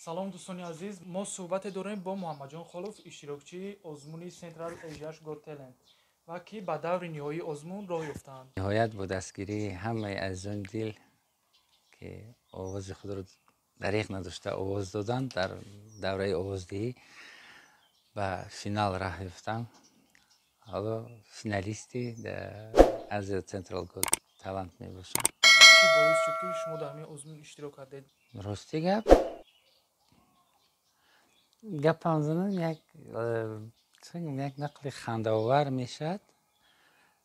салом дӯстони азиз, мо суҳбате дорем бо муҳаммадҷон холов, иштирокчии озмуни Central Asia's Got Talent ва ки ба даври ниҳоии озмун роҳ ёфтаанд. ниҳоят бо дастгирии ҳамаи азизони дил ки овози худро дариқ надошта овоз доданд, дар давраи овоздиҳӣ ба финал раҳ ёфтам. ҳоло финалисти Asia Central Got Talent мебошам. Чӣ боис шуд ки шумо дар ҳамин озмун иштирок кардед? рости гапам занам як нақли хандаовар мешавад,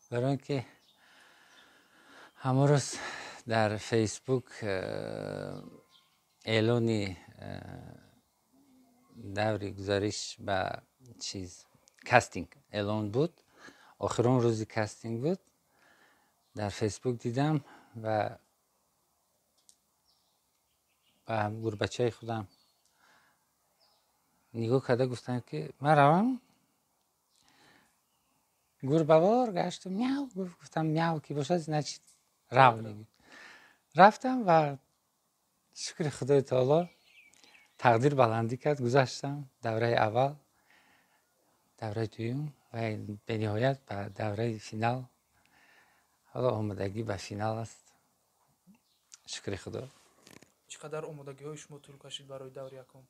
барои он ки ҳамон рӯз дар фейсбук эълони даври гузариш ба кастинг эълон буд. охирон рӯзи кастинг буд. дар фейсбук дидам ва ба гурбачаи худам нигоҳ карда гуфтам ки ман равам. гурбавор гаштам, мяу гуфтам, мяу ки бошад значит рав мегӯяд. рафтам ва шукри худои таоло тақдир баландӣ кард, гузаштам давраи аввал, давраи дуюм ва бениҳоят ба давраи финал. ҳоло омодагӣ ба финал аст. шукри худо. чӣ қадар омодагиҳои шумо тӯл кашид барои даври якум?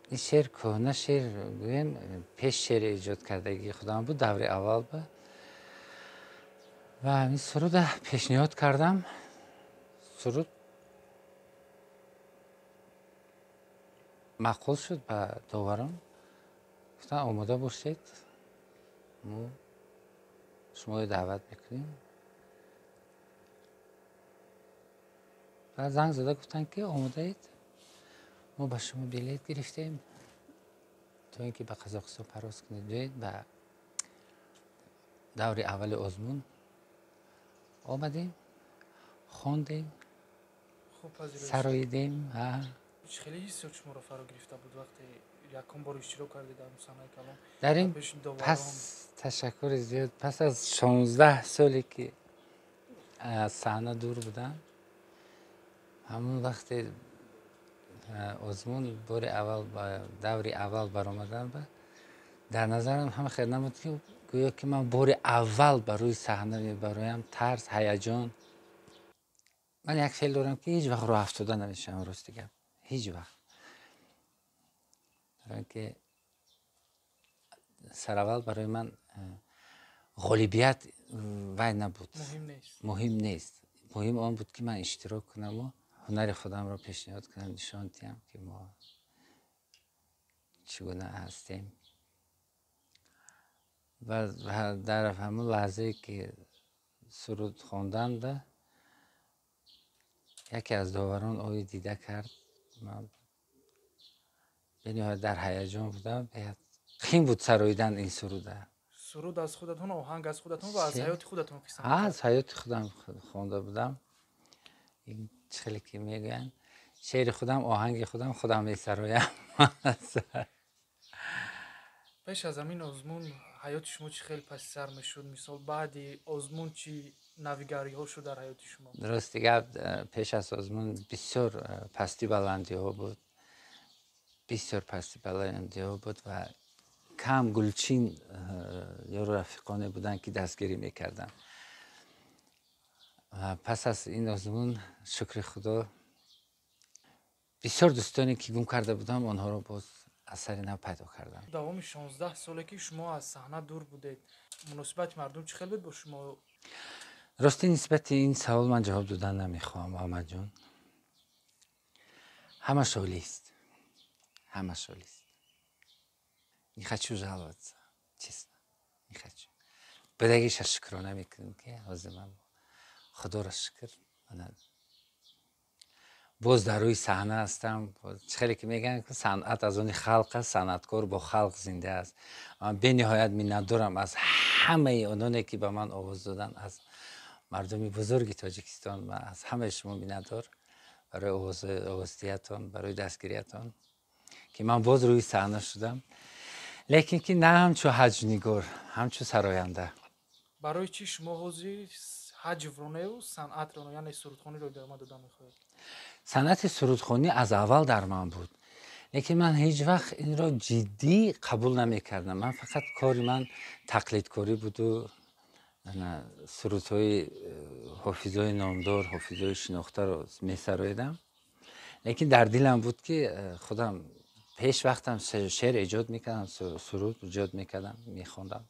این شعر کهنه شعر گویم پیش شعر ایجاد کردگی خودم بود دوره اول بود و این سرود پیشنهاد کردم. سرود مقبول شد به داوران. گفتن آماده باشید، ما شما رو دعوت میکنیم. و زنگ زده گفتن که آماده اید، ما با شما بلیط گرفتیم تا اینکه به قزاقستان پرواز کنید بیایید. و دور اول آزمون آمدیم، خواندیم، سراییدیم. خیلی حسیات شما را فرا گرفته بود وقتی یکم بار اشتراک کردید در صحنه کلام؟ در این پس تشکر زیاد، پس از 16 سالی که از صحنه دور بودم، همون وقتی آزمون بار اول دوری اول برآمدم و در نظرم همه خیلی نمود که گویا که من بار اول بر روی صحنه میبرایم، ترس، هیجان. من یک فعل دارم که هیچ وقت راه افتاده نمیشم. راستی گپ هیچ وقت، برای که سر اول برای من غالبیت وای نبود، مهم نیست. مهم آن بود که من اشتراک کنم و هنر خودم را پیشنهاد کنم، نشان دهم که ما چگونه هستیم. و در همون لحظه که سرود خواندم، یکی از داوران آیه دیده کرد. من بنیاد در هیجان بودم. خیم بود سراییدن این سروده. سرود از خودتون، آهنگ از خودتون و از حیات خودتون قسم کرد؟ از حیات خودم خوانده بودم. این چخیلی که میگن شعر خودم، آهنگ خودم میسرایم. پیش از همین آزمون حیات شما چی خیلی پس سر میشد؟ مثال بعدی آزمون چی نویگاری ها شد در حیات شما؟ درست دیگه پیش از آزمون بسیار پستی بلندی ها بود. بسیار پستی بلندی ها بود و کم گلچین یا رفیقانه بودن که دستگیری میکردن. پس از این آزمون شکر خدا بسیار دوستانی که گم کرده بودم آنها رو باز اثری نو پیدا کردم. دوام 16 ساله که شما از صحنه دور بودید، مناسبت مردم چه خیلی بود با شما؟ راستی نسبت این سوال من جواب دادن نمیخوام محمد جون. همه شغلی است. همه شغلی است. Не хочу жаловаться, честно. Не хочу. بدگیش شکرانه میکنم که حاضرم خدا را شکر. باز در روی صحنه هستم. خیلی که میگن که صنعت از اون خلق است، صنعتکار با خلق زنده است. من به نهایت منتظرم از همه اونانی که به من آواز دادن، از مردم بزرگ تاجیکستان، من از همه شما منتظر برای آوازدیتان، برای دستگیریتان که من باز روی صحنه شدم. لیکن که نه همچو حج نگار، همچو سراینده. برای چی شما حاضر حج ورانه و صنعت رو، یعنی سرودخوانی رو ادامه دادن میخواهید؟ صنعت سرودخوانی از اول در من بود. لیکن من هیچ وقت این را جدی قبول نمیکردم. من فقط کاری من تقلید کاری بود و سرودهای حافظای نامدار، حافظای شناخته رو میسرایدم. لیکن در دلم بود که خودم پیش وقتم شعر ایجاد میکردم، سرود ایجاد میکردم، میخوندم.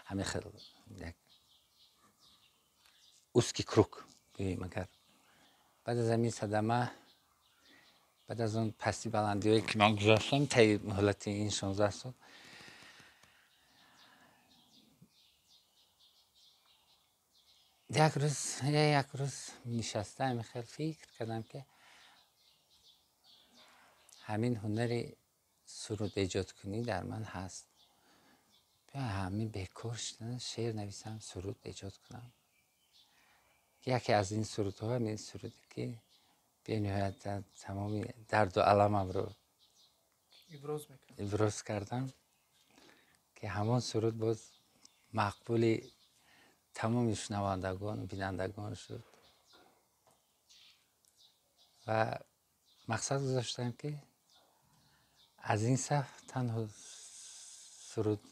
همه خیلی یک اوسکی کروک مگر بعد از این صدمه، بعد از اون پستی بلندی هایی که من گذاشتم طی مهلت این 16 سال، یک روز نشستم خیلی فکر کردم که همین هنر سرود ایجاد کنی در من هست. بیا همین بیکار شدن شعر نویسم، سرود ایجاد کنم. یکی از این سرودها همین سرودی که به نهایت تمام درد و علمم رو ابراز کردم که همان سرود باز مقبول تمام شنوندگان و بینندگان شد و مقصد گذاشتم که از این صف تنها سرود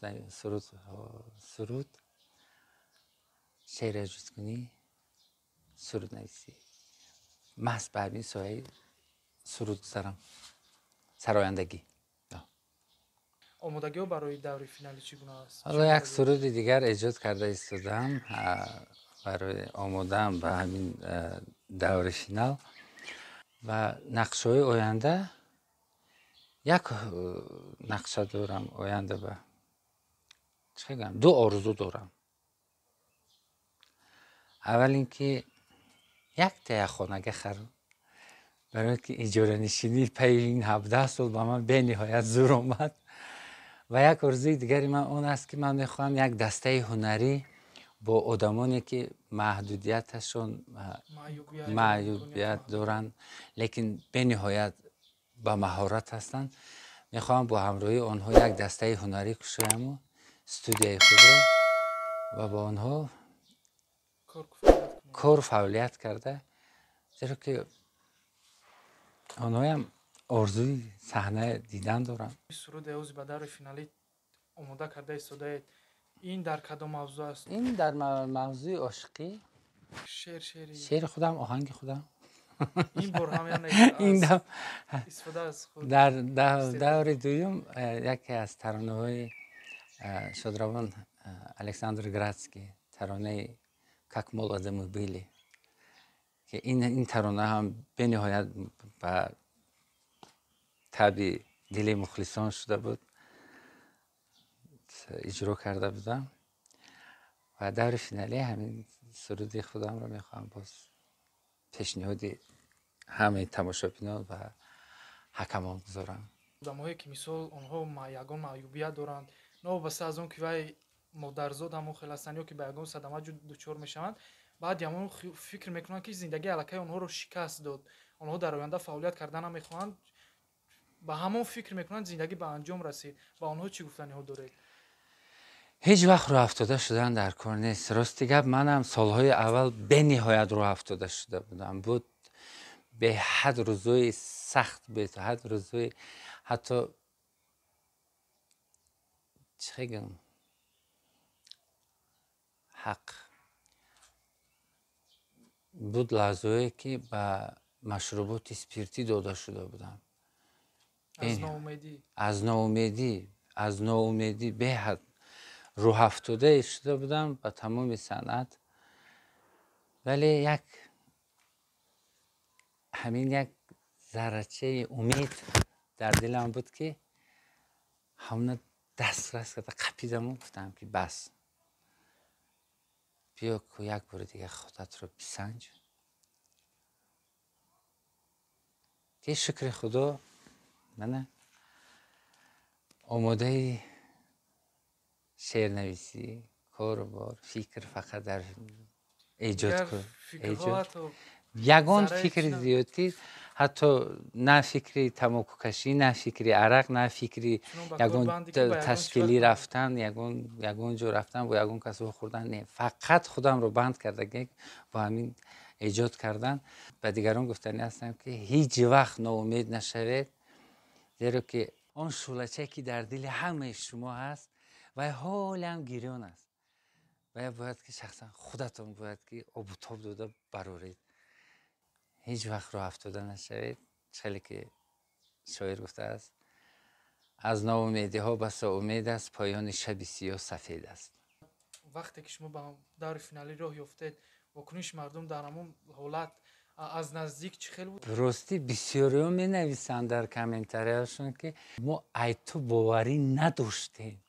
شعر ایجاد کنی، سرود نویسی، محض به همین سایه سرود گذارم، سرایندگی. آمادگی ها برای دور فینالی چگونه است؟ حالا یک سرود دیگر ایجاد کرده ایستادم برای آمادم به همین دور فینال و نقشه های آینده. یک نقشه دارم آینده به چه بگم، دو آرزو دارم. اول اینکه یک تهیه خانه خرم، برای که اجاره نشینی پی این 17 سال با من به نهایت زور اومد. و یک آرزوی دیگری من اون است که من میخوام یک دسته هنری با آدمانی که محدودیتشون معیوبیت دارن لیکن به نهایت با مهارت هستن، میخوام با همراهی آنها یک دسته هنری کشیم و استودیوی خود رو و با آنها کار فعالیت کرده، زیرا که آنها هم آرزوی صحنه دیدن دارن. سرود اوز به دور فینالی آماده کرده ایستاده، این در کدام موضوع است؟ این در موضوع عاشقی، شعر خودم، آهنگ خودم. این بار هم یعنی این دم استفاده از خود در دور دوم یکی از ترانه های شادروان الکساندر گراتسکی، ترانه «Как молодо мы были» که این ترانه هم به نهایت به طبع دل مخلصان شده بود، اجرا کرده بودم و دور فینالی همین سرود خودم رو میخوام باز پیشنهاد همه تماشابینان و حکمان گذارم. آدم‌هایی که مثال آنها یگان معیوبیت دارند، نوابسته از اون که وای مادرزاد همون خیلی هستند یا که به یگان صدمه دچار میشوند، بعد همون فکر میکنند که زندگی الکی آنها رو شکست داد، آنها در آینده فعالیت کردن نمیخواهند، به همون فکر میکنند زندگی به انجام رسید. با آنها چی گفتنی ها دارید؟ هیچ وقت راه افتاده شدن در کار نیست. راستی گپ منم سالهای اول به نهایت راه افتاده شده بودم. بود به حد روزای سخت، به حد روزای حتی چه بگم حق بود، لحظه‌ای که به مشروبات اسپریتی داده شده بودم. از ناامیدی به حد راه افتاده شده بودم به تمام صنعت، ولی همین یک ذره‌چه امید در دلم بود که همون دسترس کرده قپیدم و گفتم که بس بیا که یک بار دیگه خودت رو بسنج. که شکر خدا من آماده شعر نویسی، کار و بار، فکر فقط در ایجاد کن، یگان فکر زیادی، حتی نه فکری تماکو کشی، نه فکری عرق، نه فکری یگان تشکیلی رفتن، یگان جو رفتن و یگان کسو خوردن، نه، فقط خودم رو بند کرده با همین ایجاد کردن. و دیگران گفتنی هستم که هیچ وقت ناامید نشوید، زیرا که آن شعله‌چه که در دل همه شما هست و حال هم گریان است و باید که شخصا خودتون باید که آب و تاب داده برارید، هیچ وقت راه افتاده نشوید. چلی که شاعر گفته است از ناامیدی ها بس امید است، پایان شب سیاه سفید است. وقتی که شما به دور فینالی راه یافتید واکنش مردم در همون حالت از نزدیک چه خیلی بود؟ راستی بسیاری ها می نویسند در کامنتاریاشون که ما ای تو باوری نداشتیم.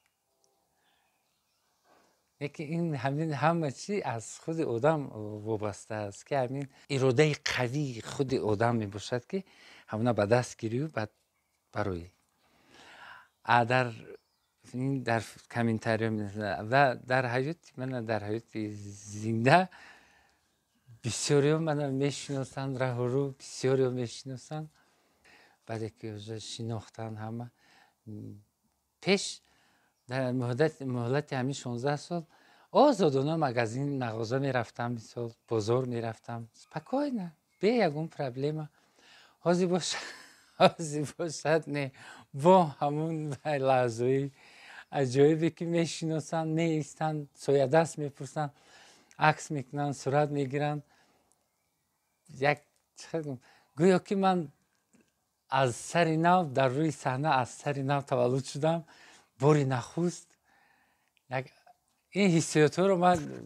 یکی این همه چی از خود آدم وابسته است که همین اراده قوی خود آدم می باشد که همونا به دست گیری و بعد برای در کامنتاری و در حیات من در حیات زنده بسیاری ها من میشناسند، راه رو بسیاری ها میشناسند. بعد که شناختن همه پیش در مهلت همین 16 سال آزادانه مغازین مغازه میرفتم، مثال بازار میرفتم سپکاینا به یگون پرابلم حاضی باشد نه با همون لحظه عجایبی که میشناسن میایستن سویا دست میپرسن عکس میکنن صورت میگیرن. یک گویا که من از سر نو در روی صحنه از سر نو تولد شدم، باری نخست این حسیات رو من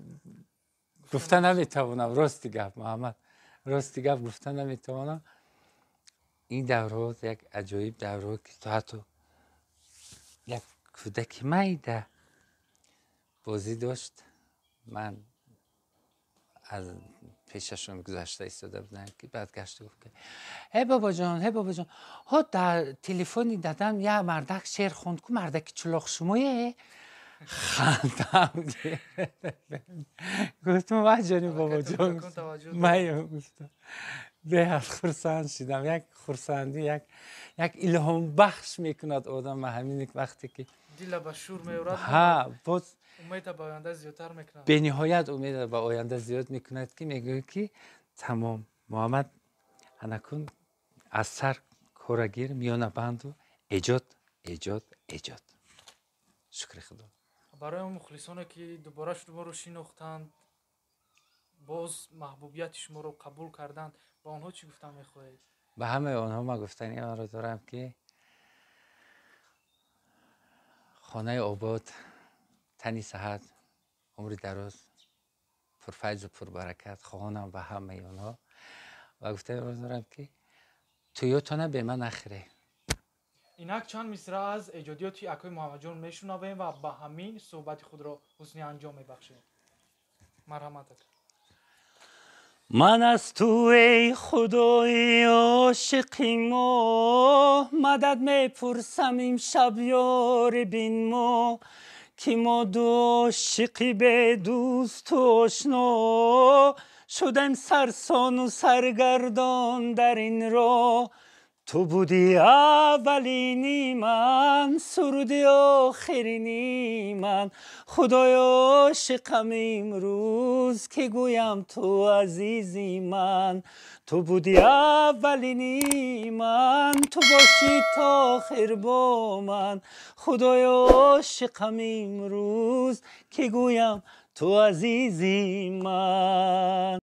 گفته نمیتوانم. راستی گفت محمد، راستی گفت گفته نمیتوانم. این دوره یک عجایب دوره که تو حتی یک کودک میده بازی داشت. من از پیششون گذشته ایستاده بودن که بعد گشت گفت که هی بابا جان ها در تلفنی دادم یه مردک شعر خوند که مردک چلاق شمایه. خندم گفتم وحجانی بابا جان من گفتم به خرسند شدم. یک خرسندی یک الهام بخش میکند آدم همین وقتی که دل به شور میورد. ها باز امید به آینده زیادتر میکند. به نهایت امید به آینده زیاد میکند که میگه که تمام محمد انکون از سر کارگیر میانه بند و ایجاد. شکر خدا. برای اون مخلصانه که دوباره شما رو شناختند باز محبوبیت شما رو قبول کردند با آنها چی گفتن میخواهید؟ به همه آنها ما گفتنی آن را دارم که خانه آباد، تنی صحت، عمر دراز، پرفیض و پربرکت خواهانم به همه آنها و گفتنی آن را دارم که تویوتانه به من نخره. اینک چند مصرع از ایجادیات اکای محمد جان میشنویم و به همین صحبت خود را حسنی انجام میبخشیم. مرحمت. من از تو ای خدای عاشقی ما مدد میپرسم امشب یار بین ما که ما دو عاشقی به دوست و آشنا شدم سرسان و سرگردان در این راه. تو بودی اولینی من سرودی آخرینی من خدایا عاشقم امروز که گویم تو عزیزی من. تو بودی اولینی من تو باشی تا آخر با من خدایا عاشقم امروز که گویم تو عزیزی من.